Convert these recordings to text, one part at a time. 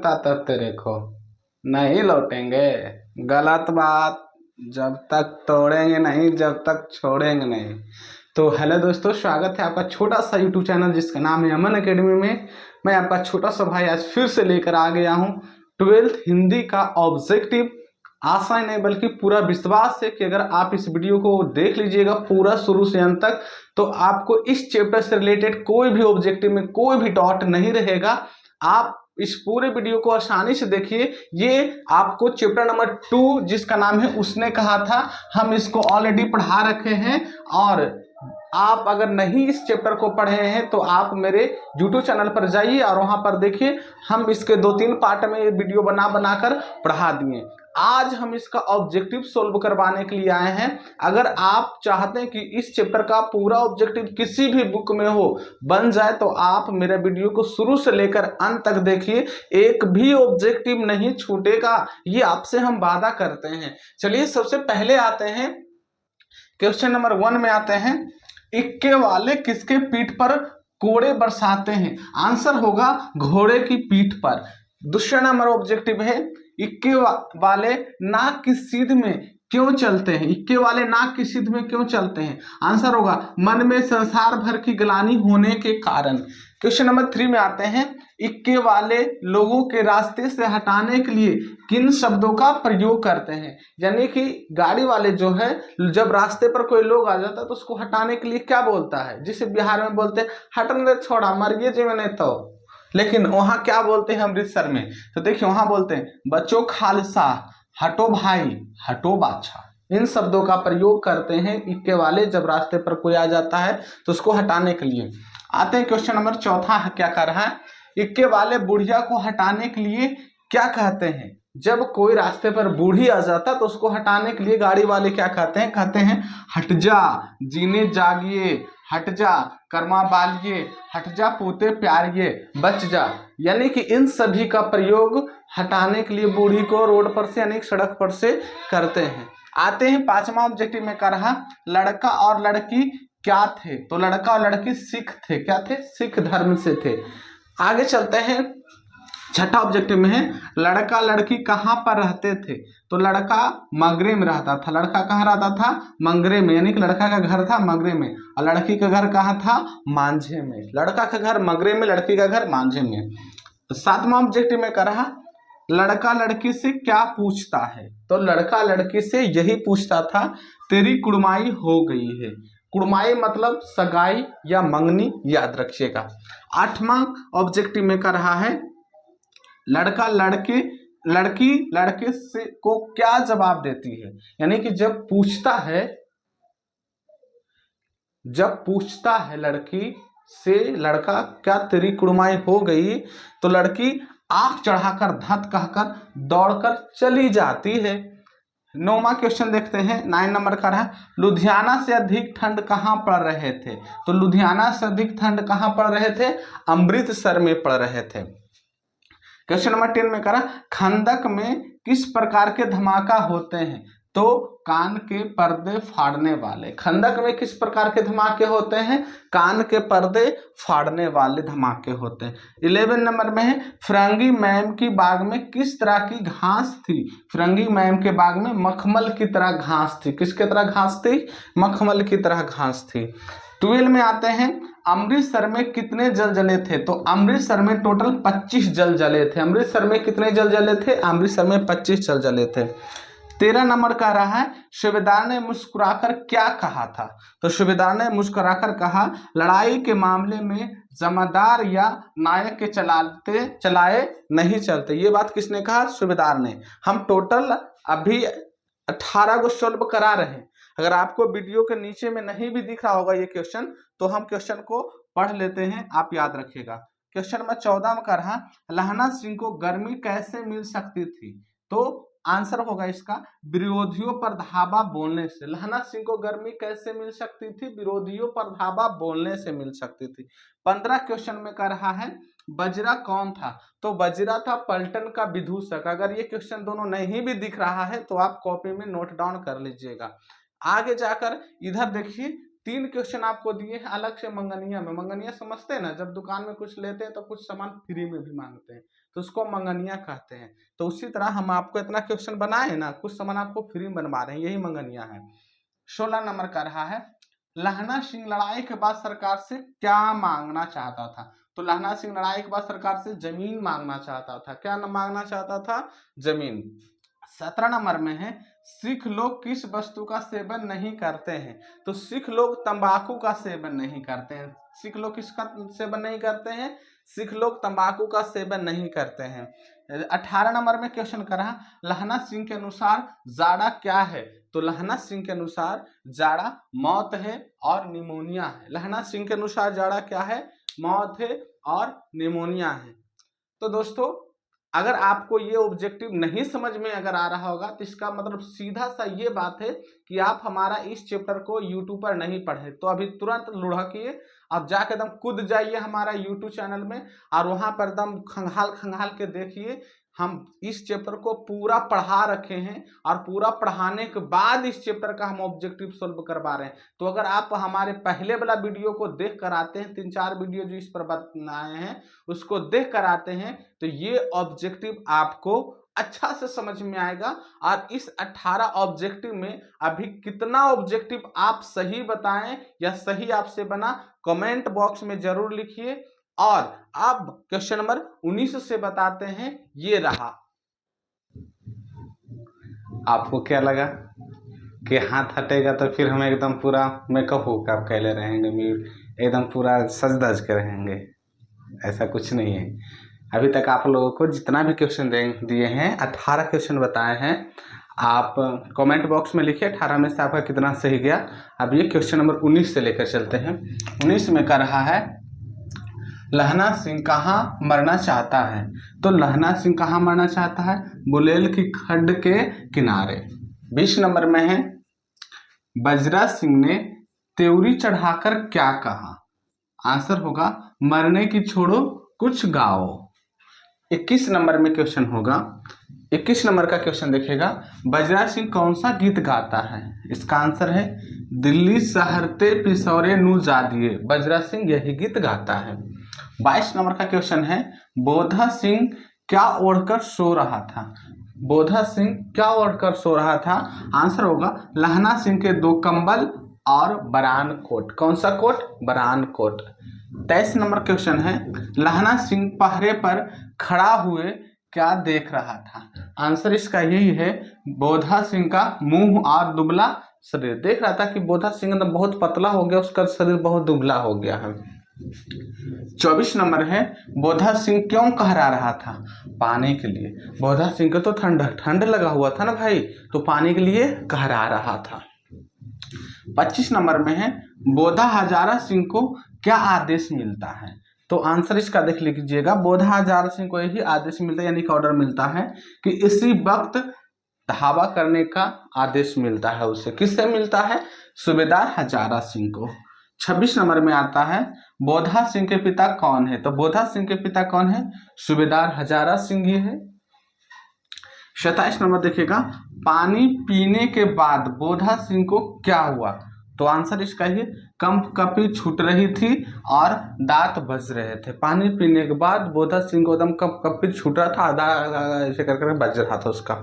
मिलता तब तेरे को नहीं लौटेंगे। गलत बात। जब तक तोड़ेंगे नहीं, जब तक छोड़ेंगे नहीं। तो हेलो दोस्तों, स्वागत है आपका छोटा सा यूट्यूब चैनल जिसका नाम है अमन एकेडमी में। मैं आपका छोटा सा भाई आज फिर से लेकर आ गया हूँ 12th हिंदी का ऑब्जेक्टिव। आशा नहीं बल्कि पूरा विश्वास है कि अगर आप इस वीडियो को देख लीजिएगा पूरा शुरू से अंत तक, तो आपको इस चैप्टर से रिलेटेड कोई भी ऑब्जेक्टिव में कोई भी डाउट नहीं रहेगा। आप इस पूरे वीडियो को आसानी से देखिए। ये आपको चैप्टर नंबर 2 जिसका नाम है उसने कहा था, हम इसको ऑलरेडी पढ़ा रखे हैं। और आप अगर नहीं इस चैप्टर को पढ़े हैं तो आप मेरे YouTube चैनल पर जाइए और वहां पर देखिए, हम इसके 2-3 पार्ट में ये वीडियो बना कर पढ़ा दिए। आज हम इसका ऑब्जेक्टिव सोल्व करवाने के लिए आए हैं। अगर आप चाहते हैं कि इस चैप्टर का पूरा ऑब्जेक्टिव किसी भी बुक में हो बन जाए, तो आप मेरे वीडियो को शुरू से लेकर अंत तक देखिए, एक भी ऑब्जेक्टिव नहीं छूटेगा, ये आपसे हम वादा करते हैं। चलिए सबसे पहले आते हैं क्वेश्चन नंबर 1 में आते हैं। इक्के वाले किसके पीठ पर कोड़े बरसाते हैं? आंसर होगा घोड़े की पीठ पर। दूसरा नंबर ऑब्जेक्टिव है, इक्के वाले नाक की सीध में क्यों चलते हैं? इक्के वाले नाक की सीध में क्यों चलते हैं? आंसर होगा मन में संसार भर की ग्लानि होने के कारण। क्वेश्चन नंबर 3 में आते हैं, इक्के वाले लोगों के रास्ते से हटाने के लिए किन शब्दों का प्रयोग करते हैं? यानी कि गाड़ी वाले जो है, जब रास्ते पर कोई लोग आ जाता है तो उसको हटाने के लिए क्या बोलता है? जिसे बिहार में बोलते हैं हटने छोड़ा मरिए जी मैंने तो, लेकिन वहां क्या बोलते हैं अमृतसर में? तो देखिए वहां बोलते हैं बच्चों खालसा, हटो भाई, हटो बादशाह। इन शब्दों का प्रयोग करते हैं इक्के वाले जब रास्ते पर कोई आ जाता है तो उसको हटाने के लिए। आते हैं क्वेश्चन नंबर 4 क्या कर रहा है, इक्के वाले बुढ़िया को हटाने के लिए क्या कहते हैं? जब कोई रास्ते पर बूढ़ी आ जाता तो उसको हटाने के लिए गाड़ी वाले क्या कहते हैं? कहते हैं हट जा जीने जागिए, हट जा कर्मा बालिए, हट जा पोते प्यारिए, बच जा। यानी कि इन सभी का प्रयोग हटाने के लिए बूढ़ी को रोड पर से यानी सड़क पर से करते हैं। आते हैं 5वां ऑब्जेक्टिव में कर रहा, लड़का और लड़की क्या थे? तो लड़का और लड़की सिख थे। क्या थे? सिख धर्म से थे। आगे चलते हैं, 6ठा ऑब्जेक्टिव में है, लड़का लड़की कहाँ पर रहते थे? तो लड़का मगरे में रहता था। लड़का कहाँ रहता था? मंगरे में, यानी कि लड़का का घर था मगरे में और लड़की का घर कहाँ था? मांझे में। लड़का का घर मगरे में, लड़की का घर मांझे में। 7वां ऑब्जेक्टिव में कर रहा, लड़का लड़की से क्या पूछता है? तो लड़का लड़की से यही पूछता था, तेरी कुड़माई हो गई है। कुड़माई मतलब सगाई या मंगनी, याद रखिएगा। 8वां ऑब्जेक्टिव में कर रहा है, लड़का लड़की लड़के से को क्या जवाब देती है? यानी कि जब पूछता है लड़की से लड़का, क्या तेरी कुड़माई हो गई? तो लड़की आंख चढ़ाकर धत कहकर दौड़कर चली जाती है। 9वां क्वेश्चन देखते हैं, 9 नंबर का है, लुधियाना से अधिक ठंड कहाँ पड़ रहे थे? तो लुधियाना से अधिक ठंड कहाँ पड़ रहे थे? अमृतसर में पड़ रहे थे। क्वेश्चन नंबर 10 में करा, खंदक में किस प्रकार के धमाका होते हैं? तो कान के पर्दे फाड़ने वाले। खंदक में किस प्रकार के धमाके होते हैं? कान के पर्दे फाड़ने वाले धमाके होते हैं। 11 नंबर में है, फिरंगी मैम की बाग में किस तरह की घास थी? फिरंगी मैम के बाग में मखमल की तरह घास थी। किसके तरह घास थी? मखमल की तरह घास थी। 12 में आते हैं, अमृतसर में कितने जल जले थे? तो अमृतसर में टोटल 25 जल जले थे। अमृतसर में कितने जल जले थे? अमृतसर में 25 जल जले थे। 13 नंबर का रहा है, सूबेदार ने मुस्कुराकर क्या कहा था? तो सूबेदार ने मुस्कुराकर कहा, लड़ाई के मामले में जमादार या नायक के चलाए नहीं चलते। ये बात किसने कहा? सूबेदार ने। हम टोटल अभी 18 को सॉल्व करा रहे हैं। अगर आपको वीडियो के नीचे में नहीं भी दिख रहा होगा ये क्वेश्चन, तो हम क्वेश्चन को पढ़ लेते हैं, आप याद रखिएगा। क्वेश्चन नंबर 14 में कर रहा, लहना सिंह को गर्मी कैसे मिल सकती थी? तो आंसर होगा इसका, विरोधियों पर धावा बोलने से। लहना सिंह को गर्मी कैसे मिल सकती थी? विरोधियों पर धावा बोलने से मिल सकती थी। 15 क्वेश्चन में कर रहा है, बजरा कौन था? तो बजरा था पलटन का विदूषक। अगर ये क्वेश्चन दोनों नहीं भी दिख रहा है तो आप कॉपी में नोट डाउन कर लीजिएगा। आगे जाकर इधर देखिए, 3 क्वेश्चन आपको दिए हैं अलग से मंगनिया में। मंगनिया समझते हैं ना, जब दुकान में कुछ लेते हैं तो कुछ सामान फ्री में भी मांगते हैं, तो उसको मंगनिया कहते हैं। तो उसी तरह हम आपको इतना क्वेश्चन बनाए ना, कुछ सामान आपको फ्री में बनवा रहे हैं, यही मंगनिया है। 16 नंबर का रहा है, लहना सिंह लड़ाई के बाद सरकार से क्या मांगना चाहता था। तो लहना सिंह लड़ाई के बाद सरकार से जमीन मांगना चाहता था। क्या मांगना चाहता था? जमीन। 17 नंबर में है, सिख लोग किस वस्तु का सेवन नहीं करते हैं। तो सिख लोग तंबाकू का सेवन नहीं करते हैं। सिख लोग किसका सेवन नहीं करते हैं? सिख लोग तंबाकू का सेवन नहीं करते हैं। 18 नंबर में क्वेश्चन कर रहा, लहना सिंह के अनुसार जाड़ा क्या है। तो लहना सिंह के अनुसार जाड़ा मौत है और निमोनिया है। लहना सिंह के अनुसार जाड़ा क्या है? मौत है और निमोनिया है। तो दोस्तों, अगर आपको ये ऑब्जेक्टिव नहीं समझ में अगर आ रहा होगा तो इसका मतलब सीधा सा ये बात है कि आप हमारा इस चैप्टर को यूट्यूब पर नहीं पढ़े। तो अभी तुरंत लुढ़किए, आप जाके एकदम कूद जाइए हमारा यूट्यूब चैनल में और वहां पर एकदम खंगाल के देखिए। हम इस चैप्टर को पूरा पढ़ा रखे हैं और पूरा पढ़ाने के बाद इस चैप्टर का हम ऑब्जेक्टिव सॉल्व करवा रहे हैं। तो अगर आप हमारे पहले वाला वीडियो को देख कर आते हैं, 3-4 वीडियो जो इस पर बनाए हैं उसको देख कर आते हैं, तो ये ऑब्जेक्टिव आपको अच्छा से समझ में आएगा। और इस 18 ऑब्जेक्टिव में अभी कितना ऑब्जेक्टिव आप सही बताएं या सही आपसे बना, कमेंट बॉक्स में जरूर लिखिए। और अब क्वेश्चन नंबर 19 से बताते हैं। ये रहा, आपको क्या लगा कि हाथ हटेगा तो फिर हम एकदम पूरा मेकअप होकर कैले रहेंगे, एकदम पूरा सज धज के रहेंगे? ऐसा कुछ नहीं है। अभी तक आप लोगों को जितना भी क्वेश्चन दिए हैं, 18 क्वेश्चन बताए हैं। आप कमेंट बॉक्स में लिखिए 18 में से आपका कितना सही गया। अब ये क्वेश्चन नंबर 19 से लेकर चलते हैं। 19 में कर रहा है, लहना सिंह कहाँ मरना चाहता है। तो लहना सिंह कहाँ मरना चाहता है? बुलेल की खड्ड के किनारे। 20 नंबर में है, बजरा सिंह ने त्योरी चढ़ाकर क्या कहा। आंसर होगा, मरने की छोड़ो कुछ गाओ। 21 नंबर में क्वेश्चन होगा, 21 नंबर का क्वेश्चन देखेगा, बजरा सिंह कौन सा गीत गाता है। इसका आंसर है, दिल्ली शहरते पिसौरे नू जा दिए। बजरा सिंह यही गीत गाता है। 22 नंबर का क्वेश्चन है, बोधा सिंह क्या ओढ़कर सो रहा था। बोधा सिंह क्या ओढ़कर सो रहा था। आंसर होगा, लहना सिंह के 2 कंबल और बरान कोट। कौन सा कोट? बरान कोट। 23 नंबर क्वेश्चन है, लहना सिंह पहरे पर खड़ा हुए क्या देख रहा था। आंसर इसका यही है, बोधा सिंह का मुंह और दुबला शरीर देख रहा था कि बोधा सिंह एकदम बहुत पतला हो गया, उसका शरीर बहुत दुबला हो गया है। 24 नंबर है, बोधा सिंह क्यों कहरा रहा था। पानी के लिए। बोधा सिंह को तो ठंड लगा हुआ था ना भाई, तो पानी के लिए कहरा रहा था। 25 नंबर में है, बोधा हजारा सिंह को क्या आदेश मिलता है। तो आंसर इसका देख लीजिएगा, बोधा हजारा सिंह को यही आदेश मिलता है, यानी कि ऑर्डर मिलता है कि इसी वक्त धावा करने का आदेश मिलता है उसे। किससे मिलता है? सूबेदार हजारा सिंह को। 26 नंबर में आता है, बोधा सिंह के पिता कौन है। तो बोधा सिंह के पिता कौन है? सूबेदार हजारा सिंह ही है। 27 नंबर देखिएगा, पानी पीने के बाद बोधा सिंह को क्या हुआ। तो आंसर इसका ही, कंपकपी छूट रही थी और दांत बज रहे थे। पानी पीने के बाद बोधा सिंह को एकदम कंपकपी छूट रहा था, आधा ऐसे करके बज रहा था उसका।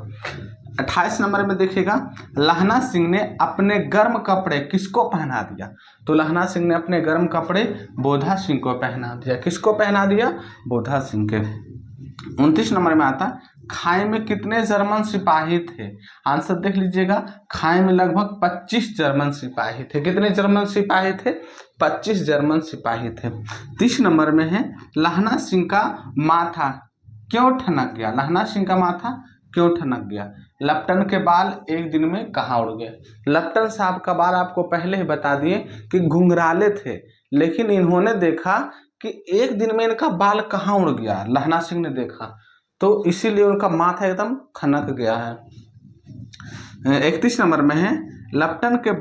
28 नंबर में देखिएगा, लहना सिंह ने अपने गर्म कपड़े किसको पहना दिया। तो लहना सिंह ने अपने गर्म कपड़े बोधा सिंह को पहना दिया। किसको पहना दिया? बोधा सिंह के। 29 नंबर में आता, खाई में कितने जर्मन सिपाही थे। आंसर देख लीजिएगा, खाई में लगभग 25 जर्मन सिपाही थे। कितने जर्मन सिपाही थे? 25 जर्मन सिपाही थे। 30 नंबर में है, लहना सिंह का माथा क्यों ठनक गया। लहना सिंह का माथा क्यों ठनक गया। लपटन के बाल एक दिन में कहाँ उड़ गए। लपटन साहब का बाल आपको पहले ही बता दिए कि घुंघराले थे, लेकिन इन्होंने देखा कि एक दिन में इनका बाल कहाँ उड़ गया। लहना सिंह ने देखा, तो इसीलिए उनका माथा एकदम खनक गया है। 31 नंबर में है, लपटन के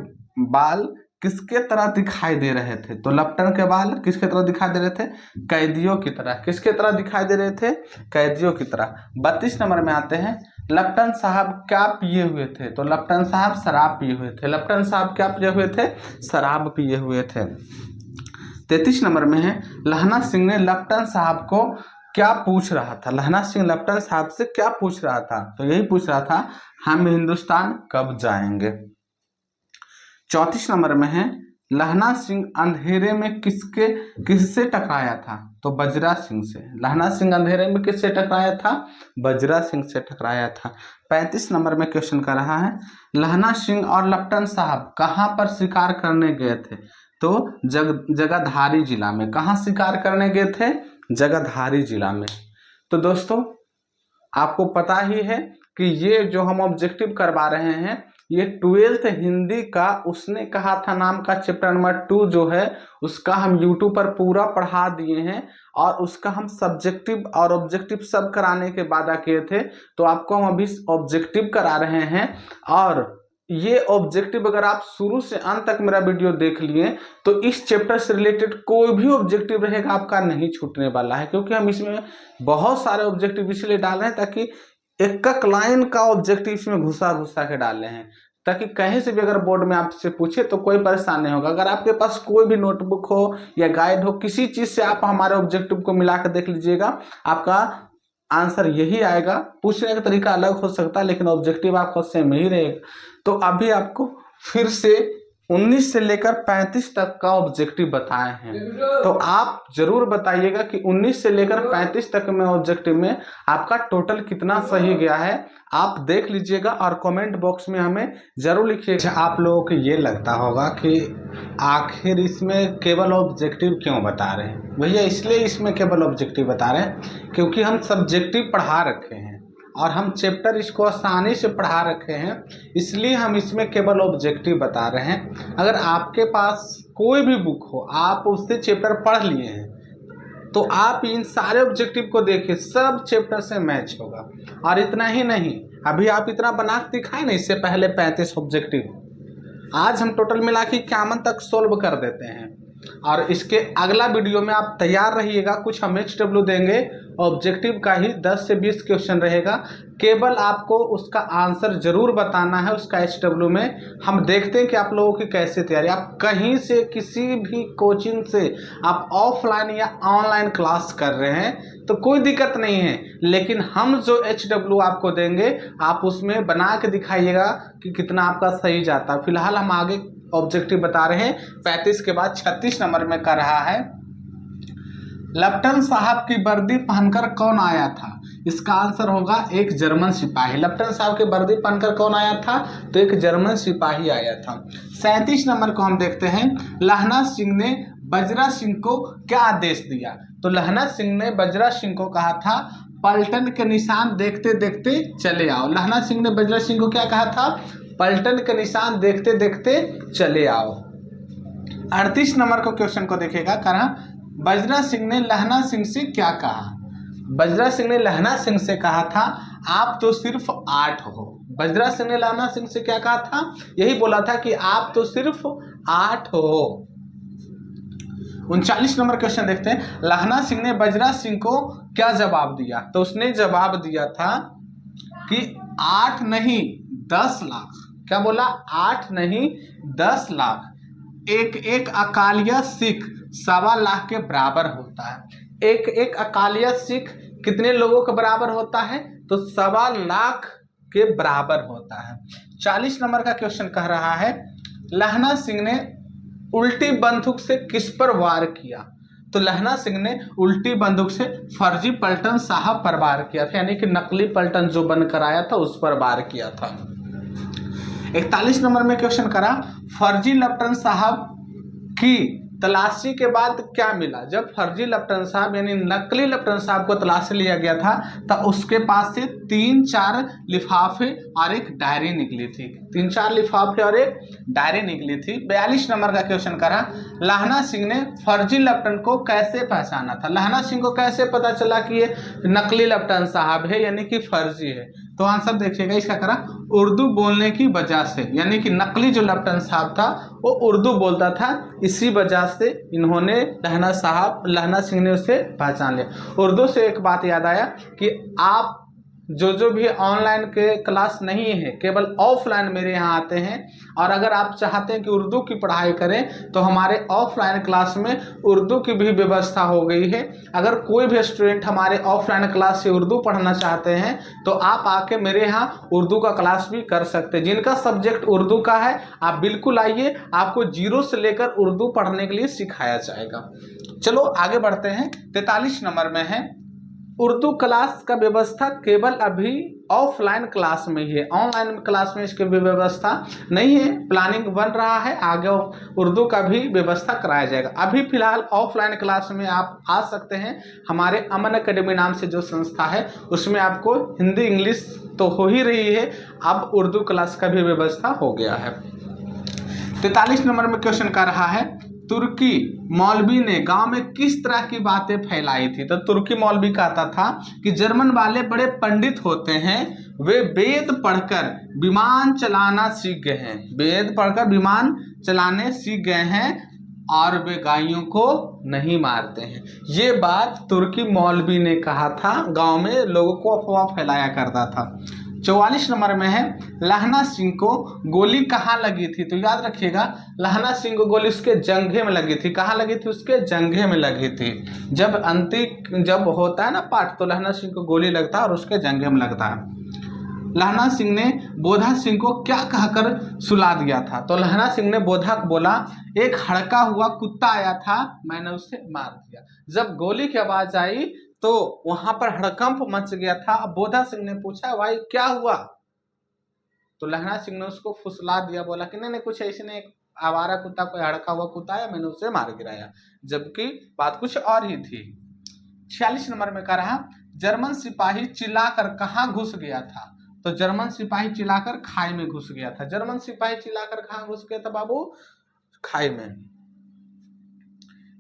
बाल किसके तरह दिखाई दे रहे थे। तो लपटन के बाल किसके तरह दिखाई दे रहे थे? कैदियों की तरह। किसके तरह दिखाई दे रहे थे? कैदियों की तरह। 32 नंबर में आते हैं, लेफ्टिनेंट साहब क्या पिए हुए थे? तो लेफ्टिनेंट साहब शराब पिए हुए थे। लेफ्टिनेंट साहब क्या पिए हुए थे? शराब पिए हुए थे। 33 नंबर में है, लहना सिंह ने लेफ्टिनेंट साहब को क्या पूछ रहा था? लहना सिंह लेफ्टिनेंट साहब से क्या पूछ रहा था? तो यही पूछ रहा था, हम हिंदुस्तान कब जाएंगे। 34 नंबर में है, लहना सिंह अंधेरे में किससे टकराया था? तो बजरा सिंह से। लहना सिंह अंधेरे में किससे टकराया था? बजरा सिंह से टकराया था। 35 नंबर में क्वेश्चन कर रहा है, लहना सिंह और लेफ्टिनेंट साहब कहाँ पर शिकार करने गए थे? तो जगाधारी जिला में। कहाँ शिकार करने गए थे? जगाधारी जिला में। तो दोस्तों आपको पता ही है कि ये जो हम ऑब्जेक्टिव करवा रहे हैं ये 12th हिंदी का उसने कहा था नाम का चैप्टर नंबर 2 जो है उसका हम YouTube पर पूरा पढ़ा दिए हैं और उसका हम सब्जेक्टिव और ऑब्जेक्टिव सब कराने के वादा किए थे। तो आपको हम अभी ऑब्जेक्टिव करा रहे हैं और ये ऑब्जेक्टिव अगर आप शुरू से अंत तक मेरा वीडियो देख लिए तो इस चैप्टर से रिलेटेड कोई भी ऑब्जेक्टिव रहेगा आपका नहीं छूटने वाला है, क्योंकि हम इसमें बहुत सारे ऑब्जेक्टिव इसलिए डाल रहे हैं ताकि एक लाइन का ऑब्जेक्टिव इसमें घुसा के डाले हैं, ताकि कहीं से भी अगर बोर्ड में आपसे पूछे तो कोई परेशान नहीं होगा। अगर आपके पास कोई भी नोटबुक हो या गाइड हो, किसी चीज से आप हमारे ऑब्जेक्टिव को मिला कर देख लीजिएगा, आपका आंसर यही आएगा। पूछने का तरीका अलग हो सकता है लेकिन ऑब्जेक्टिव आपका सेम ही रहेगा। तो अभी आपको फिर से 19 से लेकर 35 तक का ऑब्जेक्टिव बताए हैं, तो आप जरूर बताइएगा कि 19 से लेकर 35 तक में ऑब्जेक्टिव में आपका टोटल कितना सही गया है। आप देख लीजिएगा और कमेंट बॉक्स में हमें जरूर लिखिएगा। आप लोगों को ये लगता होगा कि आखिर इसमें केवल ऑब्जेक्टिव क्यों बता रहे हैं? भैया इसलिए इसमें केवल ऑब्जेक्टिव बता रहे हैं क्योंकि हम सब्जेक्टिव पढ़ा रखे हैं और हम चैप्टर इसको आसानी से पढ़ा रखे हैं, इसलिए हम इसमें केवल ऑब्जेक्टिव बता रहे हैं। अगर आपके पास कोई भी बुक हो, आप उससे चैप्टर पढ़ लिए हैं, तो आप इन सारे ऑब्जेक्टिव को देखिए, सब चैप्टर से मैच होगा। और इतना ही नहीं, अभी आप इतना बना के दिखाए ना, इससे पहले 35 ऑब्जेक्टिव आज हम टोटल मिला के 51 तक सोल्व कर देते हैं। और इसके अगला वीडियो में आप तैयार रहिएगा, कुछ हम HW देंगे, ऑब्जेक्टिव का ही 10 से 20 क्वेश्चन रहेगा, केवल आपको उसका आंसर जरूर बताना है उसका HW में। हम देखते हैं कि आप लोगों की कैसे तैयारी, आप कहीं से किसी भी कोचिंग से आप ऑफलाइन या ऑनलाइन क्लास कर रहे हैं तो कोई दिक्कत नहीं है, लेकिन हम जो HW आपको देंगे आप उसमें बना के दिखाइएगा कि कितना आपका सही जाता है। फिलहाल हम आगे ऑब्जेक्टिव बता रहे हैं। 35 के बाद 36 नंबर में कर रहा है, लेफ्टिनेंट साहब की वर्दी पहनकर कौन आया था? इसका आंसर होगा एक जर्मन सिपाही। लेफ्टिनेंट साहब की वर्दी पहनकर कौन आया था? तो एक जर्मन सिपाही आया था। 37 नंबर को हम देखते हैं, लहना सिंह ने बजरा सिंह को क्या आदेश दिया? तो लहना सिंह ने बजरा सिंह को कहा था, पलटन के निशान देखते देखते चले आओ। लहना सिंह ने बजरा सिंह को क्या कहा था? पलटन के निशान देखते देखते चले आओ। 38 नंबर को क्वेश्चन को देखिएगा, कहा बजरा सिंह ने लहना सिंह से क्या कहा? बजरा सिंह ने लहना सिंह से कहा था, आप तो सिर्फ 8 हो। बजरा सिंह ने लहना सिंह से क्या कहा था? यही बोला था कि आप तो सिर्फ 8 हो। 39 नंबर क्वेश्चन देखते हैं, लहना सिंह ने बजरा सिंह को क्या जवाब दिया? तो उसने जवाब दिया था कि 8 नहीं 10 लाख। क्या बोला? 8 नहीं 10 लाख। एक अकालिया सिख 1.25 लाख के बराबर होता है। एक अकालिया सिख कितने लोगों के बराबर होता है? तो 1.25 लाख के बराबर होता है। 40 नंबर का क्वेश्चन कह रहा है, लहना सिंह ने उल्टी बंदूक से किस पर वार किया? तो लहना सिंह ने उल्टी बंदूक से फर्जी पलटन साहब पर वार किया था, यानी कि नकली पलटन जो बनकर आया था उस पर वार किया था। 41 नंबर में क्वेश्चन करा, फर्जी लेफ्टिनेंट साहब की तलाशी के बाद क्या मिला? जब फर्जी लेफ्टिनेंट साहब यानी नकली लेफ्टिनेंट साहब को तलाशी लिया गया था तो उसके पास से 3-4 लिफाफे और एक डायरी निकली थी। 3-4 लिफाफे और एक डायरी निकली थी। 42 नंबर का क्वेश्चन करा, लहना सिंह ने फर्जी लेफ्टिनेंट को कैसे पहचाना था? लहना सिंह को कैसे पता चला कि ये नकली लेफ्टिनेंट साहब है यानी कि फर्जी है? तो आंसर देखिएगा इसका, करा उर्दू बोलने की वजह से, यानी कि नकली जो लेफ्टिनेंट साहब था वो उर्दू बोलता था, इसी वजह से इन्होंने लहना सिंह ने उसे पहचान लिया। उर्दू से एक बात याद आया कि आप जो भी ऑनलाइन के क्लास नहीं है, केवल ऑफलाइन मेरे यहाँ आते हैं। और अगर आप चाहते हैं कि उर्दू की पढ़ाई करें तो हमारे ऑफलाइन क्लास में उर्दू की भी व्यवस्था हो गई है। अगर कोई भी स्टूडेंट हमारे ऑफलाइन क्लास से उर्दू पढ़ना चाहते हैं तो आप आके मेरे यहाँ उर्दू का क्लास भी कर सकते हैं। जिनका सब्जेक्ट उर्दू का है आप बिल्कुल आइए, आपको जीरो से लेकर उर्दू पढ़ने के लिए सिखाया जाएगा। चलो आगे बढ़ते हैं। 43 नंबर में है उर्दू क्लास का व्यवस्था केवल अभी ऑफलाइन क्लास में ही है, ऑनलाइन क्लास में इसकी भी व्यवस्था नहीं है। प्लानिंग बन रहा है, आगे उर्दू का भी व्यवस्था कराया जाएगा। अभी फिलहाल ऑफलाइन क्लास में आप आ सकते हैं। हमारे अमन अकेडमी नाम से जो संस्था है उसमें आपको हिंदी इंग्लिश तो हो ही रही है, अब उर्दू क्लास का भी व्यवस्था हो गया है। 43 नंबर में क्वेश्चन कर रहा है तुर्की मौलवी ने गांव में किस तरह की बातें फैलाई थी। तो तुर्की मौलवी कहता था कि जर्मन वाले बड़े पंडित होते हैं, वे वेद पढ़कर विमान चलाना सीख गए हैं, वेद पढ़कर विमान चलाने सीख गए हैं और वे गायों को नहीं मारते हैं। ये बात तुर्की मौलवी ने कहा था, गांव में लोगों को अफवाह फैलाया करता था। 44 नंबर में है लहना सिंह को गोली कहाँ लगी थी। तो याद रखिएगा लहना सिंह को गोली उसके जंघे में लगी थी। कहाँ लगी थी? उसके जंघे में लगी थी। जब होता है ना पाठ तो लहना सिंह को गोली लगता है और उसके जंघे में लगता है। लहना सिंह ने बोधा सिंह को क्या कहकर सुला दिया था। तो लहना सिंह ने बोधा को बोला एक हड़का हुआ कुत्ता आया था, मैंने उसे मार दिया। जब गोली की आवाज आई तो वहां पर हड़कंप मच गया था। अब बोधा सिंह ने पूछा भाई क्या हुआ, तो लहना सिंह ने उसको फुसला दिया, बोला कि नहीं कुछ ऐसे नहीं, आवारा कुत्ता कोई हड़का हुआ कुत्ता है, मैंने उसे मार गिराया, जबकि बात कुछ और ही थी। 46 नंबर में कह रहा जर्मन सिपाही चिल्लाकर कहाँ घुस गया था। तो जर्मन सिपाही चिल्लाकर खाई में घुस गया था। जर्मन सिपाही चिल्लाकर कहाँ घुस गया था बाबू? खाई में।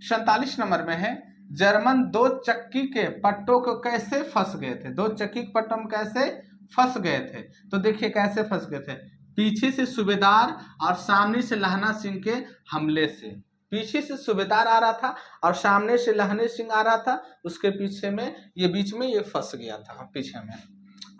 47 नंबर में है जर्मन दो चक्की के पट्टों को कैसे फंस गए थे। दो चक्की के पट्टों में कैसे फंस गए थे? तो देखिए कैसे फंस गए थे, पीछे से सूबेदार और सामने से लहना सिंह के हमले से। पीछे से सूबेदार आ रहा था और सामने से लहने सिंह आ रहा था, उसके पीछे में ये बीच में ये फंस गया था पीछे में।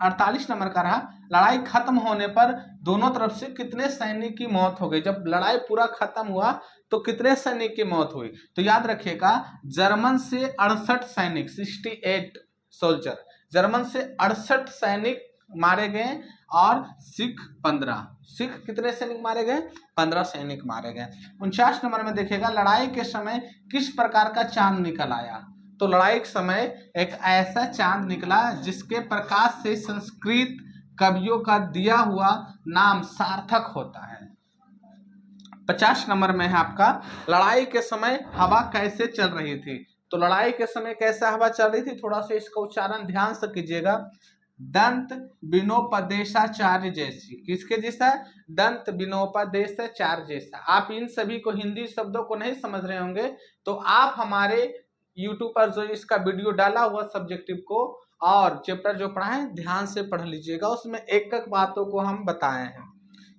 48 नंबर का रहा लड़ाई खत्म होने पर दोनों तरफ से कितने सैनिक की मौत हो गई। जब लड़ाई पूरा खत्म हुआ तो कितने सैनिक की मौत हुई। तो याद रखिएगा जर्मन से 68 सैनिक 68 सोल्जर, जर्मन से 68 सैनिक मारे गए और सिख 15। सिख कितने सैनिक मारे गए? 15 सैनिक मारे गए। 49 नंबर में देखिएगा लड़ाई के समय किस प्रकार का चांद निकल आया। तो लड़ाई के समय एक ऐसा चांद निकला जिसके प्रकाश से संस्कृत कवियों का दिया हुआ नाम सार्थक होता है। 50 नंबर में है आपका लड़ाई के समय हवा कैसे चल रही थी। तो लड़ाई के समय कैसा हवा चल रही थी, थोड़ा सा इसका उच्चारण ध्यान से कीजिएगा। दंत विनोपदेशाचार्य जैसी, किसके जैसा? दंत विनोपदेशाचार्य जैसा। आप इन सभी को हिंदी शब्दों को नहीं समझ रहे होंगे तो आप हमारे YouTube पर जो इसका वीडियो डाला हुआ सब्जेक्टिव को और चैप्टर जो पढ़ाए ध्यान से पढ़ लीजिएगा, उसमें एक एक बातों को हम बताए हैं।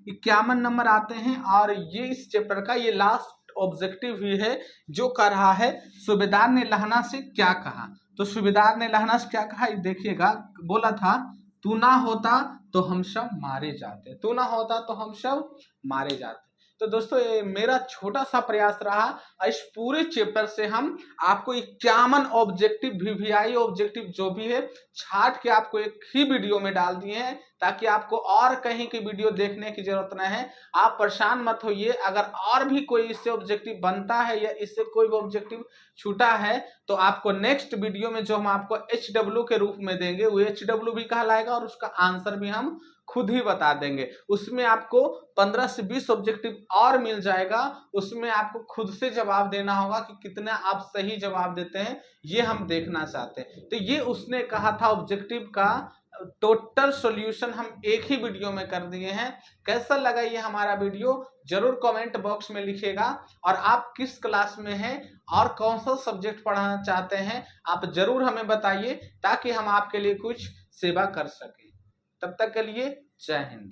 51 नंबर आते हैं और ये इस चैप्टर का ये लास्ट ऑब्जेक्टिव भी है जो कर रहा है सूबेदार ने लहना से क्या कहा। तो सूबेदार ने लहना से क्या कहा देखिएगा, बोला था तू ना होता तो हम सब मारे जाते, तू ना होता तो हम सब मारे जाते। तो दोस्तों ये मेरा छोटा सा प्रयास रहा इस पूरे चैप्टर से हम आपको 51 ऑब्जेक्टिव VVI ऑब्जेक्टिव जो भी है छाट के आपको एक ही वीडियो में डाल दिए हैं ताकि आपको और कहीं की वीडियो देखने की जरूरत न है। आप परेशान मत होइए, अगर और भी कोई इससे ऑब्जेक्टिव बनता है या इससे कोई भी ऑब्जेक्टिव छूटा है तो आपको नेक्स्ट वीडियो में जो हम आपको HW के रूप में देंगे वो HW भी कहलाएगा और उसका आंसर भी हम खुद ही बता देंगे। उसमें आपको 15 से 20 ऑब्जेक्टिव और मिल जाएगा, उसमें आपको खुद से जवाब देना होगा कि कितना आप सही जवाब देते हैं, ये हम देखना चाहते हैं। तो ये उसने कहा था ऑब्जेक्टिव का टोटल सॉल्यूशन हम एक ही वीडियो में कर दिए हैं। कैसा लगा ये हमारा वीडियो जरूर कमेंट बॉक्स में लिखिएगा और आप किस क्लास में हैं और कौन सा सब्जेक्ट पढ़ाना चाहते हैं आप जरूर हमें बताइए ताकि हम आपके लिए कुछ सेवा कर सकें। तब तक के लिए जय हिंद।